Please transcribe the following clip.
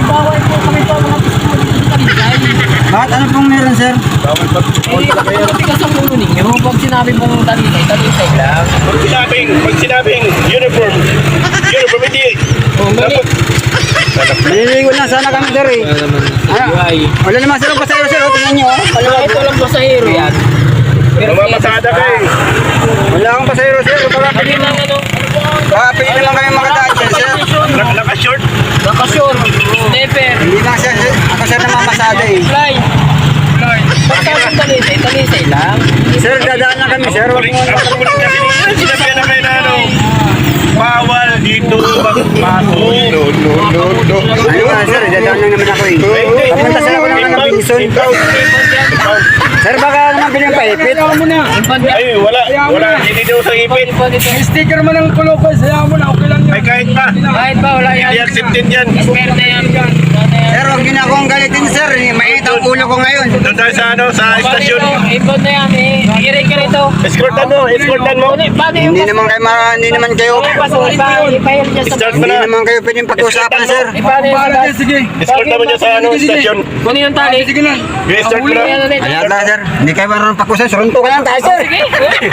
bawal po kami po mga gusto dito sa Talisay. Bakit ano pong meron, sir? Tigas ang ulo ninyo. Pag sinabi mong Talisay, Talisay lang. Pag sinabing uniform, hindi. Oh, mali. Maliligo lang sana kami, sir eh. Ano? Wala naman sir, pasahero sir. Tingnan nyo. Wala ito lang po sa hero yan. Mamamasada ka eh. Wala akong pasahero sir. Kami lang ano. Pwede naman kami makadaan dyan, sir. Naka-short. Nakasyon. Sniper. Hindi lang sir. Ako sir na mamasada eh. Fly. Pagkasang Talisay, Talisay lang. Sir, dadaan lang kami, sir. Wag mo Ako kulit na sinabi na kayo na ano. Bawal dito magpasok. No. Ano nga, sir? Dadaan lang naman ako eh. Papunta sir ako naman ng Binson. Sir, baka naman bilang paipit. Ay, wala. Hindi daw sa ipit. Sticker man ng Kulocos, hayaan mo na, okay lang Ay, yan. kahit pa. Kahit ba, wala yan. Hindi accepted yan. Expert na yan. Sir, huwag niyo na akong galitin, sir. Mainit ang ulo ko ngayon. Doon tayo sa ano, sa istasyon. Ipon na yan eh. Iray ka rito. Escortan mo. Paano yung Hindi naman kayo ipahil dyan sa Start mo hindi na. naman kayo pwedeng pag-usapan, sir. Paano yung Para dyan, sige. Escortan mo dyan sa ano, istasyon. Kunin yung tali. Sige lang. I-start mo na. Ayan lang, sir. Hindi kayo marunong pag-usapan. Surunto ka lang tayo, sir. Sige.